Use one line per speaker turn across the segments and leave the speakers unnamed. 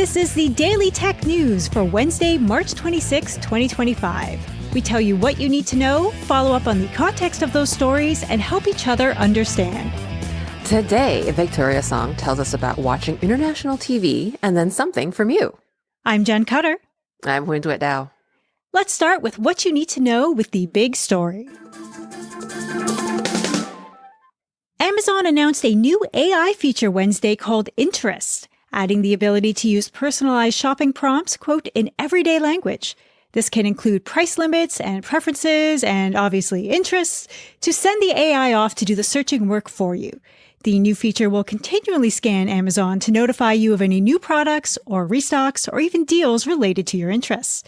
This is the Daily Tech News for Wednesday, March 26, 2025. We tell you what you need to know, follow up on the context of those stories, and help each other understand.
Today, Victoria Song tells us about watching international TV and then something from you.
I'm Jenn Cutter.
I'm Huyen Dao.
Let's start with what you need to know with the big story. Amazon announced a new AI feature Wednesday called Interest, adding the ability to use personalized shopping prompts, quote, in everyday language. This can include price limits and preferences and obviously interests to send the AI off to do the searching work for you. The new feature will continually scan Amazon to notify you of any new products or restocks or even deals related to your interests.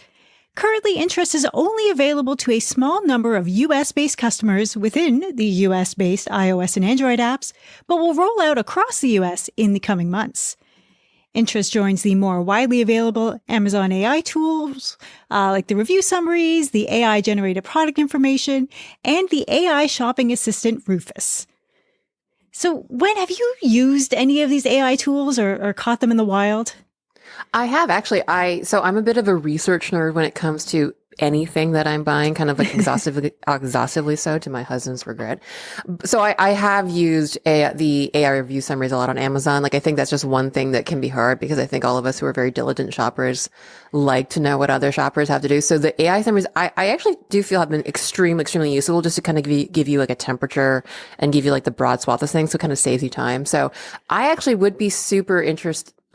Currently, Interest is only available to a small number of US-based customers within the US-based iOS and Android apps, but will roll out across the US in the coming months. Interest joins the more widely available Amazon AI tools, like the review summaries, the AI-generated product information, and the AI shopping assistant Rufus. So, when have you used any of these AI tools or caught them in the wild?
I have actually. So I'm a bit of a research nerd when it comes to anything that I'm buying, kind of like exhaustively so, to my husband's regret. So I have used the AI review summaries a lot on Amazon. Like, I think that's just one thing that can be hard because I think all of us who are very diligent shoppers like to know what other shoppers have to do. So the AI summaries, I actually do feel have been extremely useful just to kind of give you like a temperature and give you like the broad swath of things. So it kind of saves you time. So I actually would be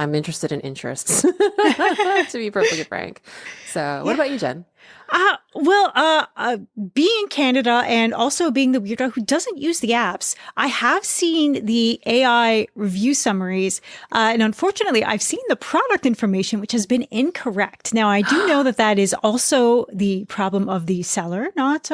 I'm interested in interests, to be perfectly frank. So what about you, Jenn?
Being in Canada and also being the weirdo who doesn't use the apps, I have seen the AI review summaries. And unfortunately, I've seen the product information, which has been incorrect. Now, I do know that is also the problem of the seller, not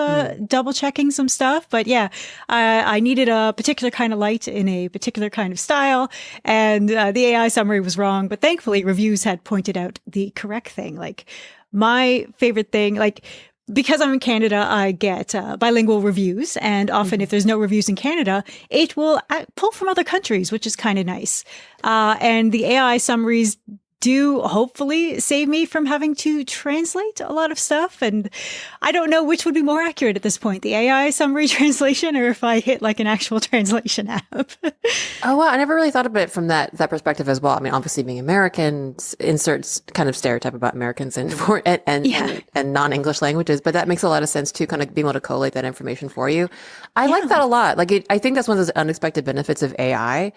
double checking some stuff. But yeah, I needed a particular kind of light in a particular kind of style. And the AI summary was wrong. But thankfully, reviews had pointed out the correct thing. Like, my favorite thing, like, because I'm in Canada, I get bilingual reviews. And often if there's no reviews in Canada, it will pull from other countries, which is kind of nice. And the AI summaries do hopefully save me from having to translate a lot of stuff. And I don't know which would be more accurate at this point, the AI summary translation or if I hit like an actual translation app.
Oh, wow. I never really thought about it from that perspective as well. I mean, obviously being American inserts kind of stereotype about Americans and non-English languages, but that makes a lot of sense too, kind of being able to collate that information for you. I like that a lot. Like, I think that's one of those unexpected benefits of AI.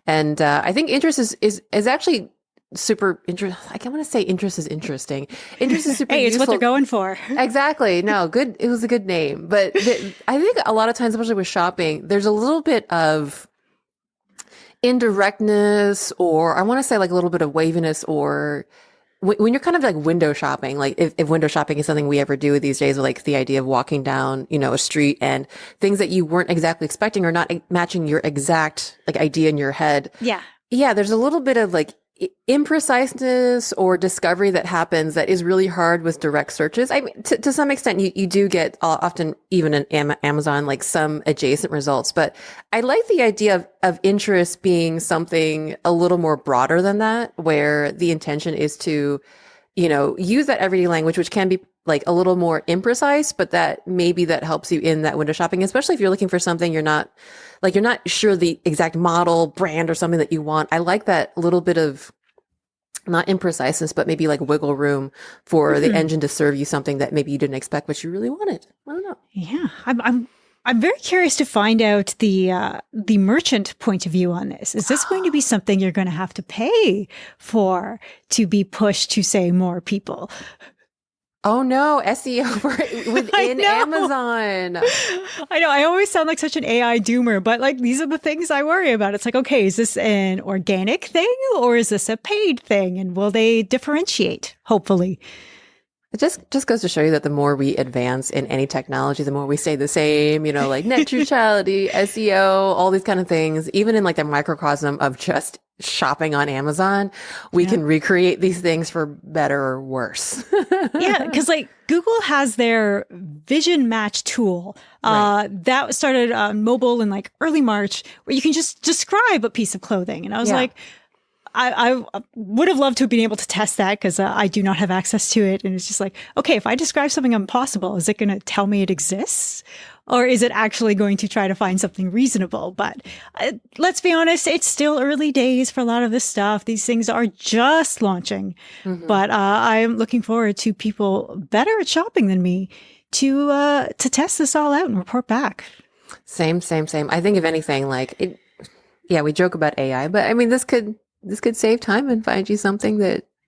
And I think interest is actually super interesting. I want to say interest is interesting. Interest is super
Hey, it's
useful.
what they're going for.
Exactly. No, good. It was a good name. But I think a lot of times, especially with shopping, there's a little bit of indirectness, or I want to say like a little bit of waviness, or when you're kind of like window shopping, like if window shopping is something we ever do these days, like the idea of walking down, a street and things that you weren't exactly expecting or not matching your exact like idea in your head.
Yeah.
Yeah. There's a little bit of like impreciseness or discovery that happens that is really hard with direct searches. I mean, to some extent, you do get often even in Amazon, like some adjacent results, but I like the idea of interest being something a little more broader than that, where the intention is to, use that everyday language, which can be like a little more imprecise, but that maybe that helps you in that window shopping, especially if you're looking for something you're not sure the exact model, brand, or something that you want. I like that little bit of not impreciseness, but maybe like wiggle room for the engine to serve you something that maybe you didn't expect, but you really wanted. I don't know.
Yeah, I'm very curious to find out the merchant point of view on this. Is this going to be something you're going to have to pay for to be pushed to, say, more people?
Oh no, SEO within Amazon.
I know. I always sound like such an AI doomer, but like these are the things I worry about. It's like, okay, is this an organic thing or is this a paid thing? And will they differentiate? Hopefully.
It just goes to show you that the more we advance in any technology, the more we stay the same, like net neutrality, SEO, all these kind of things, even in like the microcosm of just shopping on Amazon, we can recreate these things for better or worse.
Yeah, because like Google has their vision match tool that started on mobile in like early March, where you can just describe a piece of clothing. And I was like, I would have loved to have been able to test that because I do not have access to it. And it's just like, okay, if I describe something impossible, is it going to tell me it exists? Or is it actually going to try to find something reasonable? But let's be honest, it's still early days for a lot of this stuff. These things are just launching. But I am looking forward to people better at shopping than me to test this all out and report back.
Same. I think if anything, we joke about AI, but I mean, this could save time and find you something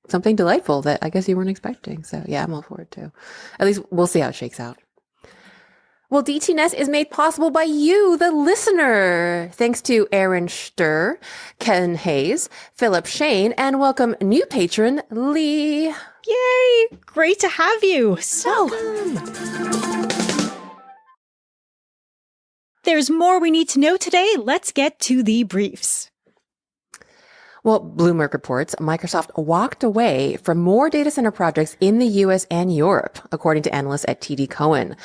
delightful that I guess you weren't expecting. So yeah, I'm all for it too. At least we'll see how it shakes out. Well, DTNS is made possible by you, the listener. Thanks to Aaron Sturr, Ken Hayes, Philip Shane, and welcome new patron, Lee.
Yay! Great to have you. So, there's more we need to know today. Let's get to the briefs.
Well, Bloomberg reports Microsoft walked away from more data center projects in the U.S. and Europe, according to analysts at TD Cowen.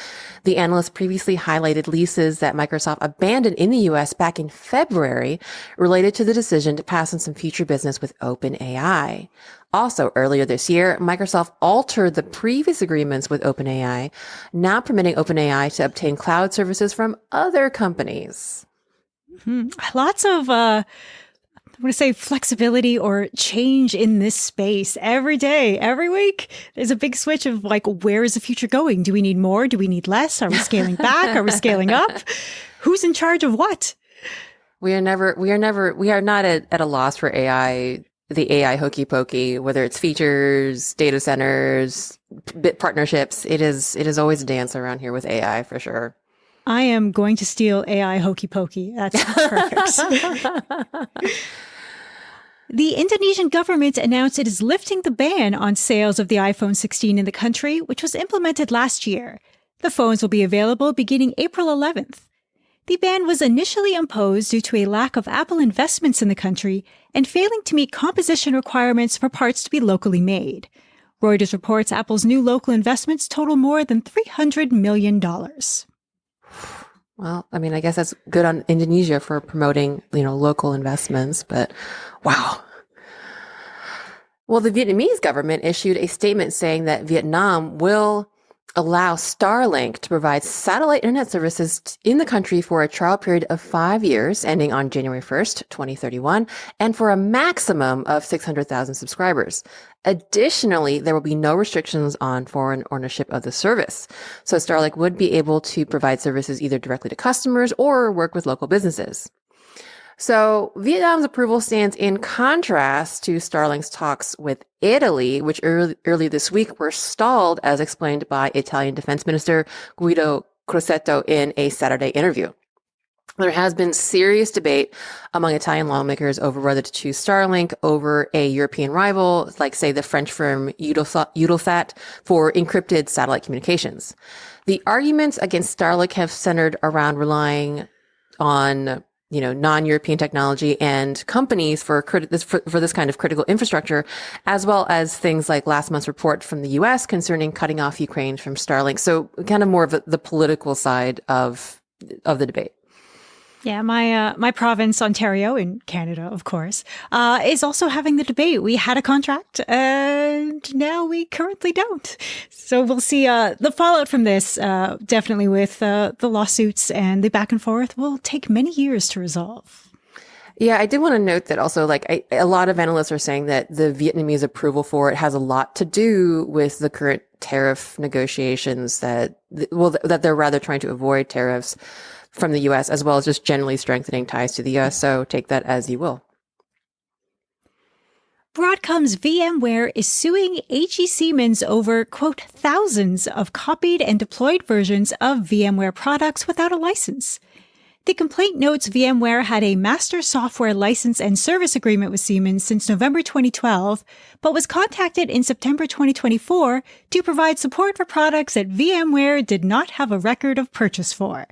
The analyst previously highlighted leases that Microsoft abandoned in the U.S. back in February related to the decision to pass on some future business with OpenAI. Also, earlier this year, Microsoft altered the previous agreements with OpenAI, now permitting OpenAI to obtain cloud services from other companies.
Lots of I want to say flexibility or change in this space every day, every week. There's a big switch of where is the future going? Do we need more? Do we need less? Are we scaling back? Are we scaling up? Who's in charge of what?
We are not at a loss for AI, the AI hokey pokey, whether it's features, data centers, bit partnerships. It is always a dance around here with AI for sure.
I am going to steal AI hokey pokey. That's perfect. The Indonesian government announced it is lifting the ban on sales of the iPhone 16 in the country, which was implemented last year. The phones will be available beginning April 11th. The ban was initially imposed due to a lack of Apple investments in the country and failing to meet composition requirements for parts to be locally made. Reuters reports Apple's new local investments total more than $300 million.
Well, I mean, I guess that's good on Indonesia for promoting, local investments, but wow. Well, the Vietnamese government issued a statement saying that Vietnam will allow Starlink to provide satellite internet services in the country for a trial period of 5 years, ending on January 1st, 2031, and for a maximum of 600,000 subscribers. Additionally, there will be no restrictions on foreign ownership of the service. So Starlink would be able to provide services either directly to customers or work with local businesses. So Vietnam's approval stands in contrast to Starlink's talks with Italy, which early this week were stalled, as explained by Italian Defense Minister Guido Crosetto in a Saturday interview. There has been serious debate among Italian lawmakers over whether to choose Starlink over a European rival, like, say, the French firm Eutelsat for encrypted satellite communications. The arguments against Starlink have centered around relying on non-European technology and companies for this kind of critical infrastructure, as well as things like last month's report from the U.S. concerning cutting off Ukraine from Starlink. So kind of more of the political side of the debate.
Yeah, my province, Ontario, in Canada, of course, is also having the debate. We had a contract, and now we currently don't. So we'll see. The fallout from this, definitely with the lawsuits and the back and forth, will take many years to resolve.
Yeah, I did want to note that also, a lot of analysts are saying that the Vietnamese approval for it has a lot to do with the current tariff negotiations that they're rather trying to avoid tariffs from the U.S., as well as just generally strengthening ties to the U.S. So take that as you will.
Broadcom's VMware is suing AG Siemens over, quote, thousands of copied and deployed versions of VMware products without a license. The complaint notes VMware had a master software license and service agreement with Siemens since November 2012, but was contacted in September 2024 to provide support for products that VMware did not have a record of purchase for.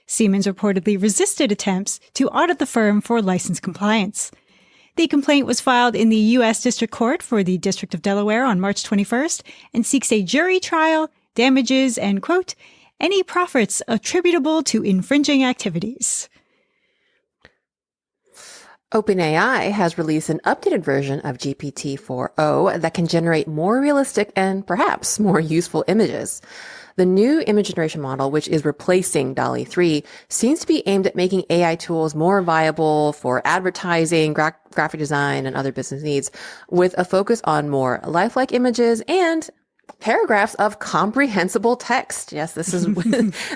Siemens reportedly resisted attempts to audit the firm for license compliance. The complaint was filed in the U.S. District Court for the District of Delaware on March 21st and seeks a jury trial, damages, and, quote, any profits attributable to infringing activities.
OpenAI has released an updated version of GPT-4o that can generate more realistic and perhaps more useful images. The new image generation model, which is replacing DALL-E 3, seems to be aimed at making AI tools more viable for advertising, graphic design, and other business needs, with a focus on more lifelike images and paragraphs of comprehensible text. Yes, this is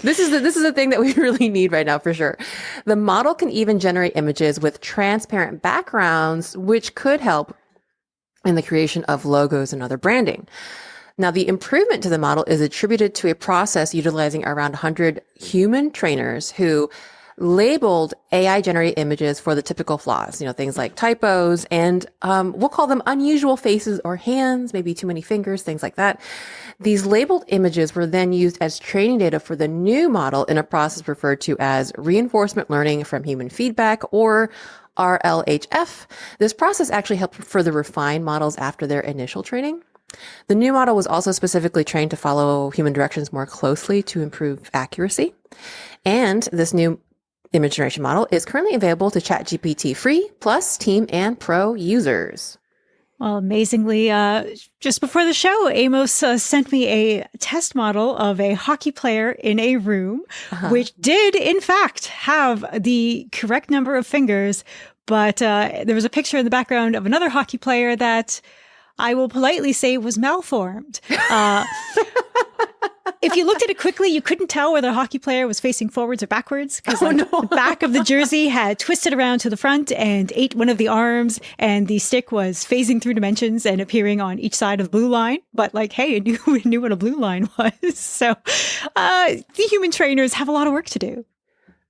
this is a thing that we really need right now for sure. The model can even generate images with transparent backgrounds, which could help in the creation of logos and other branding. Now, the improvement to the model is attributed to a process utilizing around 100 human trainers who labeled AI-generated images for the typical flaws, things like typos and we'll call them unusual faces or hands, maybe too many fingers, things like that. These labeled images were then used as training data for the new model in a process referred to as reinforcement learning from human feedback, or RLHF. This process actually helped further refine models after their initial training. The new model was also specifically trained to follow human directions more closely to improve accuracy. And this new image generation model is currently available to ChatGPT Free, Plus, Team, and Pro users.
Well, amazingly, just before the show, Amos sent me a test model of a hockey player in a room, which did, in fact, have the correct number of fingers. But there was a picture in the background of another hockey player that I will politely say was malformed. If you looked at it quickly, you couldn't tell whether the hockey player was facing forwards or backwards, because the back of the jersey had twisted around to the front and ate one of the arms, and the stick was phasing through dimensions and appearing on each side of the blue line. But hey, it knew what a blue line was. So the human trainers have a lot of work to do.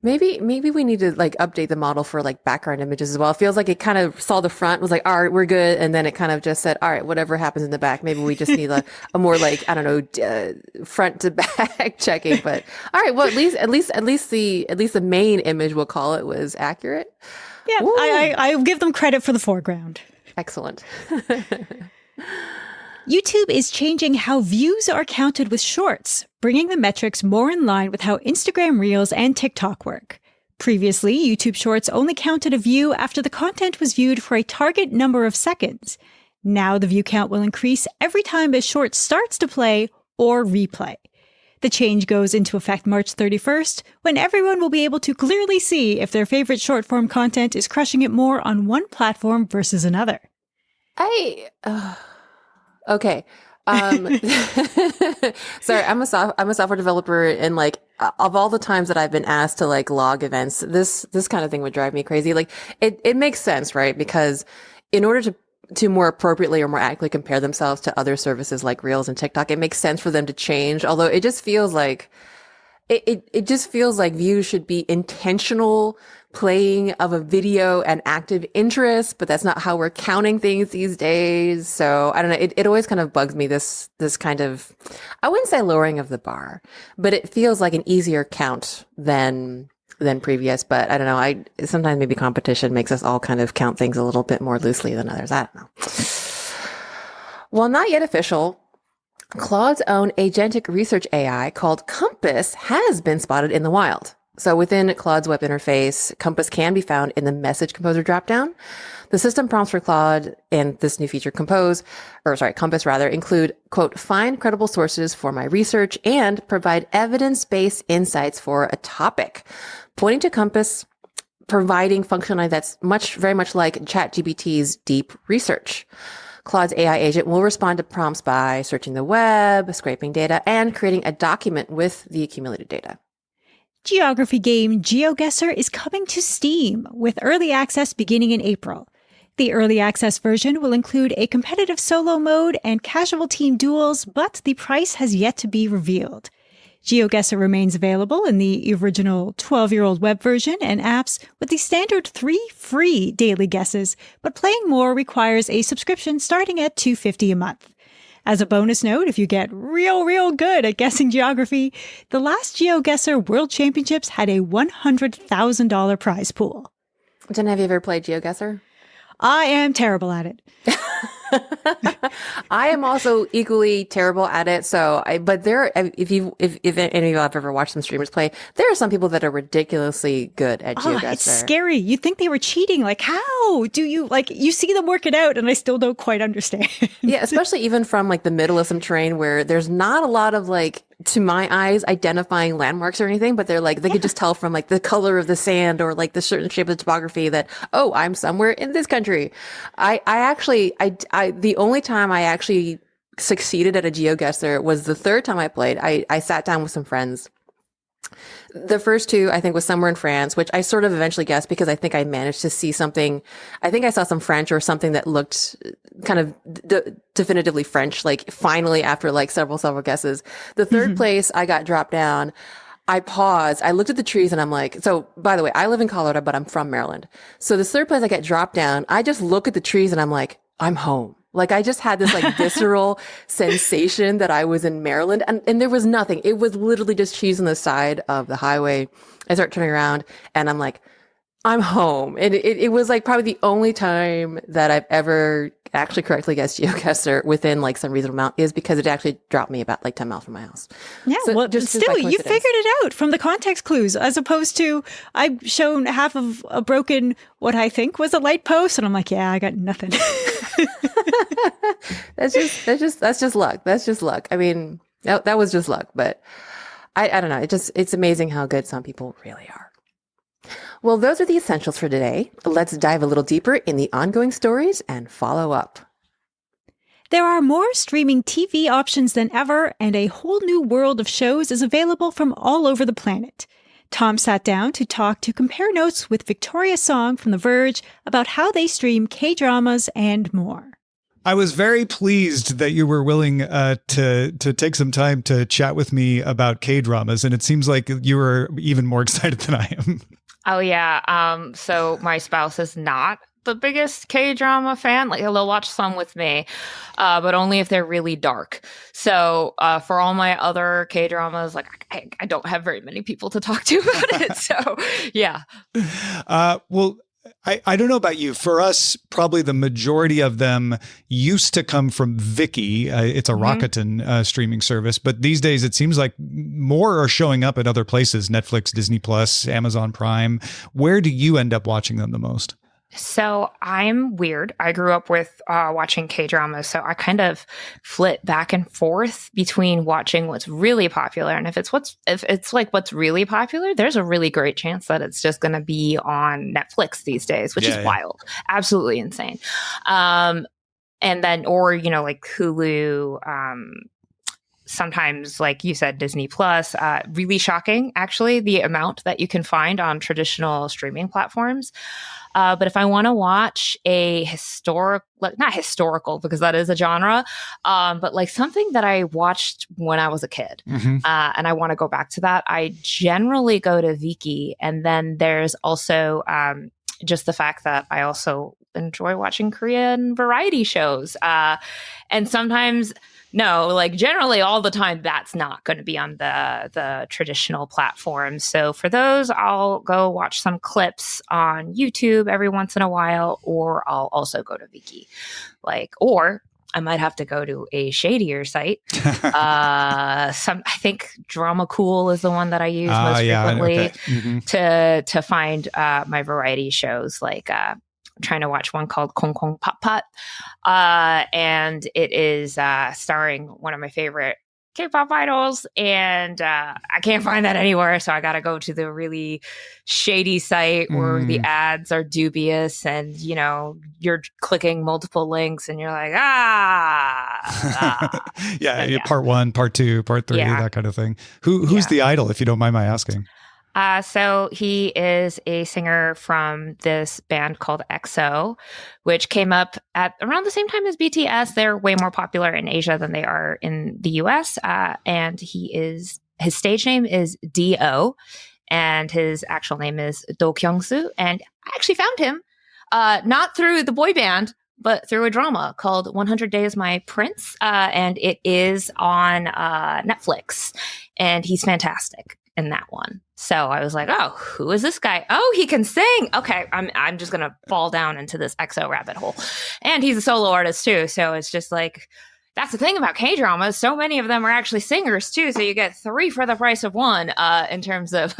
Maybe we need to update the model for background images as well. It feels like it kind of saw the front, was like, all right, we're good. And then it kind of just said, all right, whatever happens in the back, maybe we just need a more front to back checking. But all right, well, at least the main image, we'll call it, was accurate.
Yeah. I give them credit for the foreground.
Excellent.
YouTube is changing how views are counted with shorts, bringing the metrics more in line with how Instagram Reels and TikTok work. Previously, YouTube Shorts only counted a view after the content was viewed for a target number of seconds. Now the view count will increase every time a short starts to play or replay. The change goes into effect March 31st, when everyone will be able to clearly see if their favorite short-form content is crushing it more on one platform versus another.
Okay. Sorry, I'm a software developer, and of all the times that I've been asked to log events, this kind of thing would drive me crazy. It makes sense, right? Because in order to more appropriately or more accurately compare themselves to other services like Reels and TikTok, it makes sense for them to change. Although it just feels like views should be intentional playing of a video and active interest, but that's not how we're counting things these days. So I don't know. It always kind of bugs me, this kind of, I wouldn't say lowering of the bar, but it feels like an easier count than previous. But I don't know. Sometimes maybe competition makes us all kind of count things a little bit more loosely than others. I don't know. While not yet official, Claude's own agentic research AI called Compass has been spotted in the wild. So within Claude's web interface, Compass can be found in the Message Composer dropdown. The system prompts for Claude and this new feature Compass include, quote, find credible sources for my research and provide evidence-based insights for a topic, pointing to Compass providing functionality that's very much like ChatGPT's deep research. Claude's AI agent will respond to prompts by searching the web, scraping data, and creating a document with the accumulated data.
Geography game GeoGuessr is coming to Steam, with early access beginning in April. The early access version will include a competitive solo mode and casual team duels, but the price has yet to be revealed. GeoGuessr remains available in the original 12-year-old web version and apps with the standard 3 free daily guesses, but playing more requires a subscription starting at $2.50 a month. As a bonus note, if you get real good at guessing geography, the last GeoGuessr World Championships had a $100,000 prize pool.
Jenn, have you ever played GeoGuessr?
I am terrible at it.
I am also equally terrible at it. But if any of you have ever watched some streamers play, there are some people that are ridiculously good at GeoGuessr.
It's scary. You think they were cheating. Like, how do you, like, you see them work it out and I still don't quite understand.
Yeah, especially even from like the middle of some terrain where there's not a lot of like, to my eyes, identifying landmarks or anything, but they could just tell from like the color of the sand or like the certain shape of the topography that, oh, I'm somewhere in this country. The only time I actually succeeded at a GeoGuessr was the third time I played. I sat down with some friends. The first two, I think, was somewhere in France, which I sort of eventually guessed because I think I managed to see something. I think I saw some French or something that looked kind of definitively French, like finally after like several guesses. The third place, I got dropped down. I paused. I looked at the trees and I'm like, so by the way, I live in Colorado, but I'm from Maryland. So this third place I get dropped down. I just look at the trees and I'm like, I'm home. Like I just had this like visceral sensation that I was in Maryland and there was nothing. It was literally just trees on the side of the highway. I start turning around and I'm like, I'm home. And it was like probably the only time that I've ever actually correctly guessed GeoGuessr within like some reasonable amount is because it actually dropped me about like 10 miles from my house.
Yeah,
so
well, still, you figured it out from the context clues as opposed to I've shown half of a broken, what I think was a light post. And I'm like, yeah, I got nothing.
That's just luck. That's just luck. I mean, that was just luck, but I don't know. It's amazing how good some people really are. Well, those are the essentials for today. Let's dive a little deeper in the ongoing stories and follow up.
There are more streaming TV options than ever, and a whole new world of shows is available from all over the planet. Tom sat down to talk to Compare Notes with Victoria Song from The Verge about how they stream K-dramas and more.
I was very pleased that you were willing to take some time to chat with me about K-dramas, and it seems like you were even more excited than I am.
Oh, yeah. So my spouse is not the biggest K-drama fan. Like, he'll watch some with me, but only if they're really dark. So for all my other K-dramas, like I don't have very many people to talk to about it. So, yeah.
Well, I don't know about you. For us, probably the majority of them used to come from Viki. It's a Rakuten streaming service. But these days, it seems like more are showing up at other places, Netflix, Disney Plus, Amazon Prime. Where do you end up watching them the most?
So I'm weird. I grew up with watching K-dramas, so I kind of flit back and forth between watching what's really popular, and if it's what's really popular, there's a really great chance that it's just going to be on Netflix these days, which is wild, absolutely insane. And then, or like Hulu. Sometimes, like you said, Disney Plus, really shocking, actually, the amount that you can find on traditional streaming platforms. But if I want to watch a not historical, because that is a genre, but like something that I watched when I was a kid, and I want to go back to that, I generally go to Viki. And then there's also just the fact that I also enjoy watching Korean variety shows. And sometimes... No, like generally all the time, that's not going to be on the traditional platforms. So for those, I'll go watch some clips on YouTube every once in a while, or I'll also go to Viki. Or I might have to go to a shadier site. I think Drama Cool is the one that I use most frequently to find my variety shows. Trying to watch one called Kong Kong Pot Pot. And it is starring one of my favorite K-pop idols. And I can't find that anywhere. So I got to go to the really shady site where the ads are dubious and, you're clicking multiple links and you're like,
yeah, part 1, part 2, part 3, that kind of thing. Who's the idol, if you don't mind my asking?
So he is a singer from this band called EXO, which came up at around the same time as BTS. They're way more popular in Asia than they are in the US. And his stage name is D.O. and his actual name is Do Kyung-soo. And I actually found him, not through the boy band, but through a drama called 100 Days My Prince. And it is on Netflix. And he's fantastic. in that one. So I was like, oh, who is this guy? Oh, he can sing. Okay, I'm just gonna fall down into this EXO rabbit hole. And he's a solo artist too. So it's just like, that's the thing about K-dramas. So many of them are actually singers too. So you get 3 for the price of 1 in terms of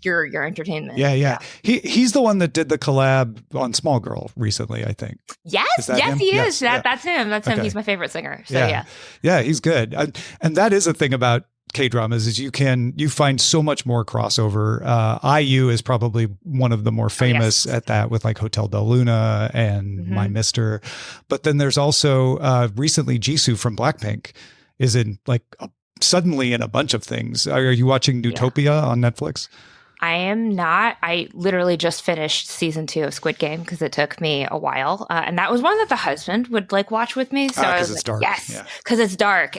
your entertainment.
Yeah. He's the one that did the collab on Small Girl recently, I think.
Yes,
him?
he
Yes,
is. That's him. That's him. He's my favorite singer. So
yeah, he's good. And that is a thing about K-dramas is you find so much more crossover. IU is probably one of the more famous at that with like Hotel Del Luna and My Mister. But then there's also recently Jisoo from Blackpink is in suddenly in a bunch of things. Are you watching Newtopia on Netflix?
I am not. I literally just finished season 2 of Squid Game because it took me a while. And that was one that the husband would watch with me. So I was like, dark. Yes, because it's dark.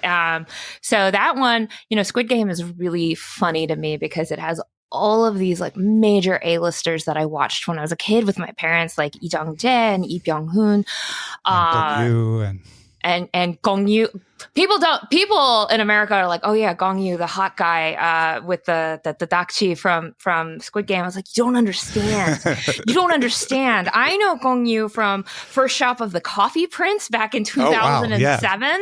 So that one, Squid Game is really funny to me because it has all of these major A-listers that I watched when I was a kid with my parents, like Lee Jung-jae and Lee Byung-hun. And Gong Yoo. People in America are like, oh yeah, Gong Yoo, the hot guy with the dakchi from Squid Game. I was like, you don't understand. You don't understand. I know Gong Yoo from First Shop of the Coffee Prince back in 2007.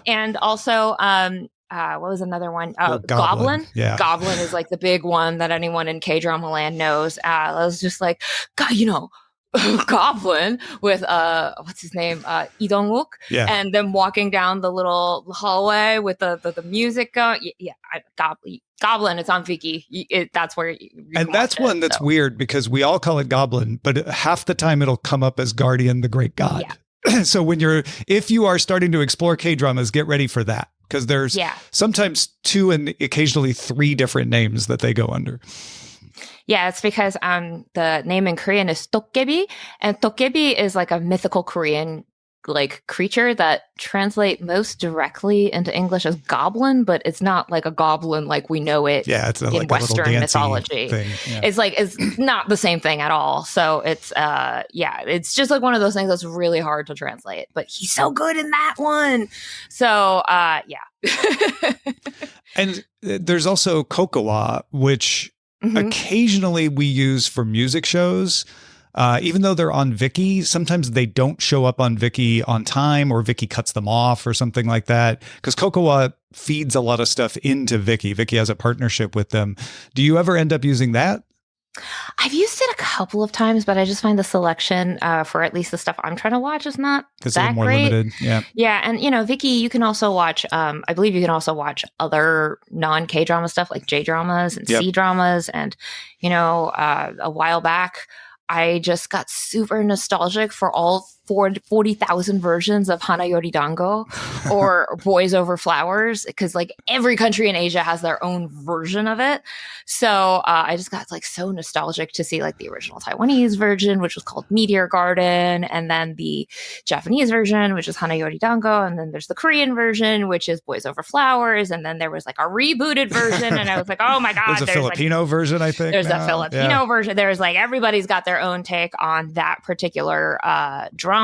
And also what was another one? Goblin. Yeah. Goblin is the big one that anyone in K-drama land knows. I was just like, God, Goblin with what's his name, Lee Dong-wook, and then walking down the little hallway with the music going. Goblin. It's on Viki. That's where
and that's one that's weird because we all call it Goblin, but half the time it'll come up as Guardian, the Great God. So if you are starting to explore K-dramas, get ready for that because there's sometimes 2 and occasionally 3 different names that they go under.
Yeah, it's because the name in Korean is Dokkaebi, and Dokkaebi is a mythical Korean creature that translate most directly into English as goblin, but it's not like a goblin like we know it in Western mythology. It's not the same thing at all. So it's it's just one of those things that's really hard to translate. But he's so good in that one. So
And there's also Kokowa, which occasionally we use for music shows. Even though they're on Viki, sometimes they don't show up on Viki on time or Viki cuts them off or something like that. Because Kokowa feeds a lot of stuff into Viki. Viki has a partnership with them. Do you ever end up using that?
I've used it a couple of times, but I just find the selection for at least the stuff I'm trying to watch is not that more great. Limited. Yeah. And, Viki, you can also watch, I believe you can also watch other non-K-drama stuff like J-dramas and C-dramas. And, a while back, I just got super nostalgic for all 40,000 versions of Hanayori Dango or Boys Over Flowers because every country in Asia has their own version of it. So I just got so nostalgic to see the original Taiwanese version, which was called Meteor Garden, and then the Japanese version, which is Hanayori Dango, and then there's the Korean version, which is Boys Over Flowers, and then there was a rebooted version, and I was like, oh my god,
there's a Filipino version, I think.
There's a Filipino version. There's everybody's got their own take on that particular drama,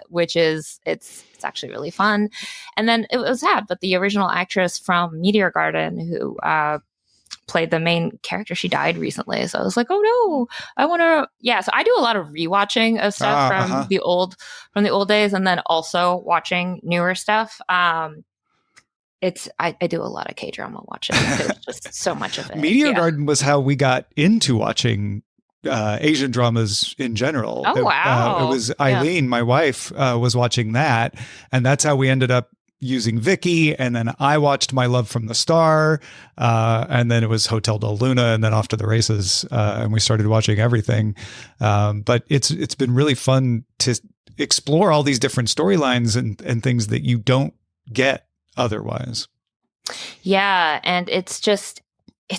which is it's actually really fun. And then it was sad, but the original actress from Meteor Garden who played the main character, she died recently. So I was like, oh no, I want to. Yeah, so I do a lot of rewatching of stuff from the old days, and then also watching newer stuff. I do a lot of K-drama watching. There's just so much of it.
Meteor Garden was how we got into watching Asian dramas in general.
Oh wow!
It was Eileen, my wife, was watching that, and that's how we ended up using Viki. And then I watched My Love from the Star, and then it was Hotel Del Luna, and then off to the races. And we started watching everything. But it's been really fun to explore all these different storylines and things that you don't get otherwise.
Yeah, and it's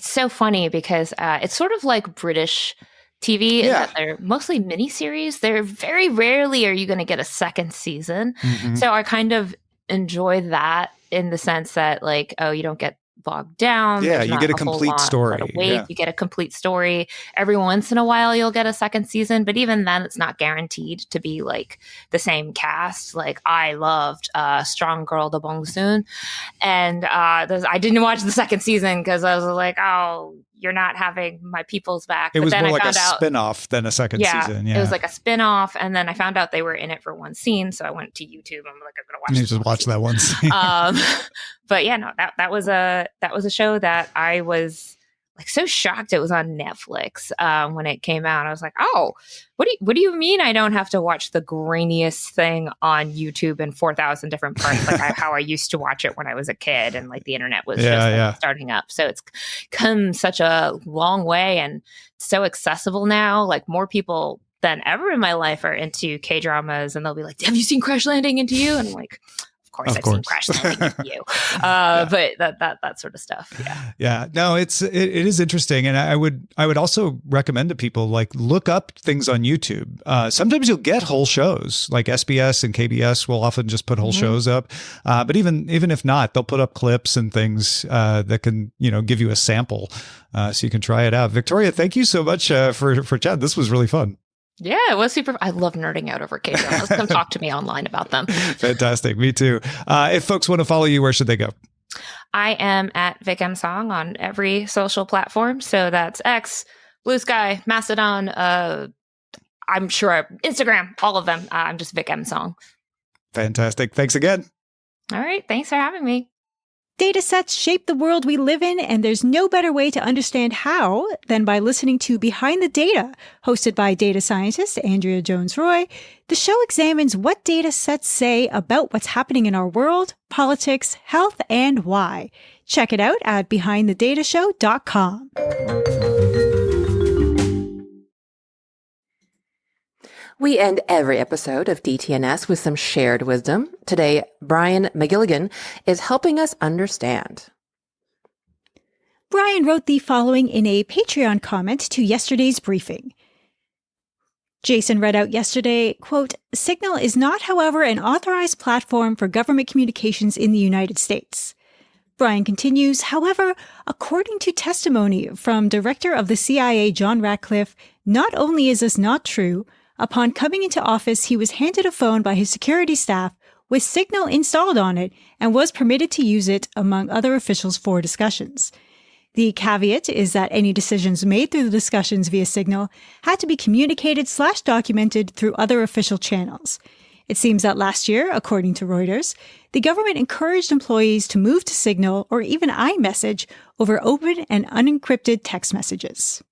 so funny because it's sort of like British TV, that they're mostly miniseries. They're very rarely are you going to get a second season. So I kind of enjoy that in the sense that you don't get bogged down.
Yeah,
There's
you
not
get a
whole
complete
lot
story.
to wait.
Yeah.
You get a complete story. Every once in a while, you'll get a second season, but even then, it's not guaranteed to be like the same cast. Like I loved Strong Girl de Bong Soon, and I didn't watch the second season because I was like, oh, you're not having my people's back.
It
but
was
then
more
I
like a
found out,
spin-off than a second season. Yeah.
it was like a spin-off, and then I found out they were in it for one scene, so I went to YouTube. I'm like, I'm gonna watch.
You just watch that one scene.
But yeah, no, that was a show that I was like so shocked it was on Netflix when it came out. I was like, oh, what do you mean I don't have to watch the grainiest thing on YouTube in 4,000 different parts, like how I used to watch it when I was a kid and like the internet was starting up. So it's come such a long way and so accessible now. Like more people than ever in my life are into K-dramas, and they'll be like, have you seen Crash Landing Into You? And I'm like, of course I've seen Crash Landing Into You. But that sort of stuff. Yeah.
Yeah. No, it is interesting. And I would also recommend to people, like, look up things on YouTube. Sometimes you'll get whole shows, like SBS and KBS will often just put whole shows up. But even if not, they'll put up clips and things that can, give you a sample so you can try it out. Victoria, thank you so much for chatting. This was really fun.
Yeah, it was super. I love nerding out over K-dramas. Come talk to me online about them.
Fantastic. Me too. If folks want to follow you, where should they go?
I am at Vic M Song on every social platform. So that's X, Blue Sky, Mastodon, I'm sure Instagram, all of them. I'm just Vic M Song.
Fantastic. Thanks again.
All right. Thanks for having me.
Data sets shape the world we live in, and there's no better way to understand how than by listening to Behind the Data. Hosted by data scientist Andrea Jones-Roy, the show examines what data sets say about what's happening in our world, politics, health, and why. Check it out at behindthedatashow.com.
We end every episode of DTNS with some shared wisdom. Today, Brian McGilligan is helping us understand.
Brian wrote the following in a Patreon comment to yesterday's briefing. Jason read out yesterday, quote, Signal is not, however, an authorized platform for government communications in the United States. Brian continues, however, according to testimony from Director of the CIA John Ratcliffe, not only is this not true, upon coming into office, he was handed a phone by his security staff with Signal installed on it and was permitted to use it, among other officials, for discussions. The caveat is that any decisions made through the discussions via Signal had to be communicated/documented through other official channels. It seems that last year, according to Reuters, the government encouraged employees to move to Signal or even iMessage over open and unencrypted text messages.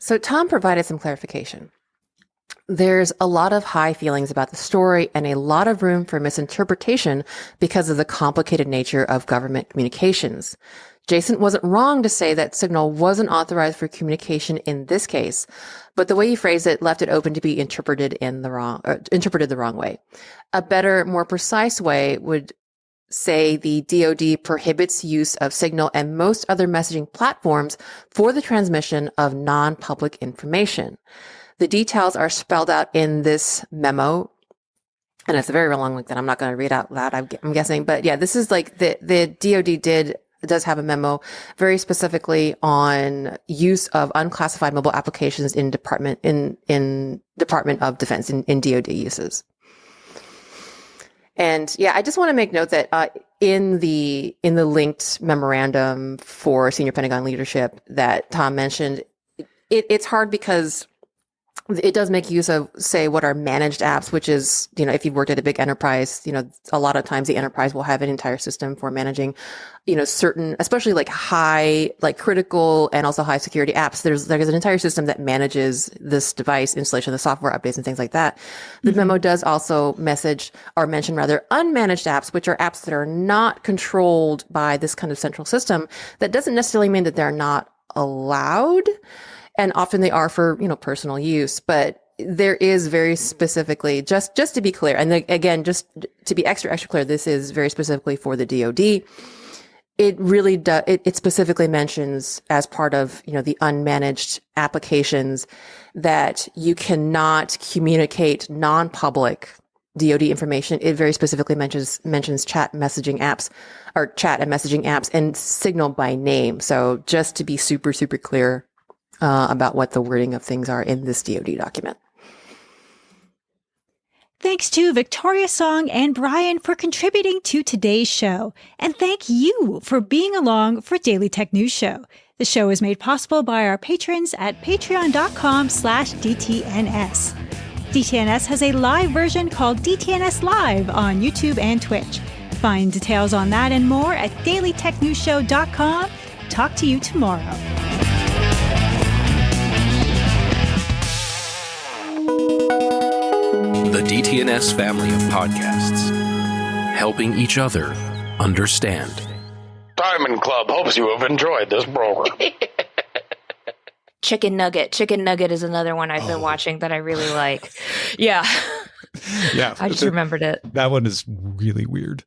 So Tom provided some clarification. There's a lot of high feelings about the story and a lot of room for misinterpretation because of the complicated nature of government communications. Jason wasn't wrong to say that Signal wasn't authorized for communication in this case, but the way he phrased it left it open to be interpreted the wrong way. A better, more precise way would say the DoD prohibits use of Signal and most other messaging platforms for the transmission of non-public information. The details are spelled out in this memo, and it's very long like that. I'm not going to read out loud, I'm guessing. But yeah, this is like the DoD does have a memo very specifically on use of unclassified mobile applications in Department of Defense, in DoD uses. And yeah, I just want to make note that in the linked memorandum for senior Pentagon leadership that Tom mentioned, it's hard because it does make use of, say, what are managed apps, which is, if you've worked at a big enterprise, a lot of times the enterprise will have an entire system for managing, certain, especially like high, like critical and also high security apps. There's an entire system that manages this device installation, the software updates and things like that. The memo does also mention unmanaged apps, which are apps that are not controlled by this kind of central system. That doesn't necessarily mean that they're not allowed. And often they are for, personal use, but there is very specifically, just to be clear, and again, just to be extra clear, this is very specifically for the DoD. It really does, it specifically mentions as part of, the unmanaged applications that you cannot communicate non-public DoD information, it very specifically mentions chat messaging apps or chat and messaging apps and Signal by name. So just to be super, super clear about what the wording of things are in this DoD document.
Thanks to Victoria Song and Brian for contributing to today's show. And thank you for being along for Daily Tech News Show. The show is made possible by our patrons at patreon.com/DTNS. DTNS has a live version called DTNS Live on YouTube and Twitch. Find details on that and more at dailytechnewsshow.com. Talk to you tomorrow.
The DTNS family of podcasts, helping each other understand.
Diamond Club hopes you have enjoyed this program.
Chicken Nugget. Chicken Nugget is another one I've been watching that I really like. Yeah.
Yeah.
I just remembered it.
That one is really weird.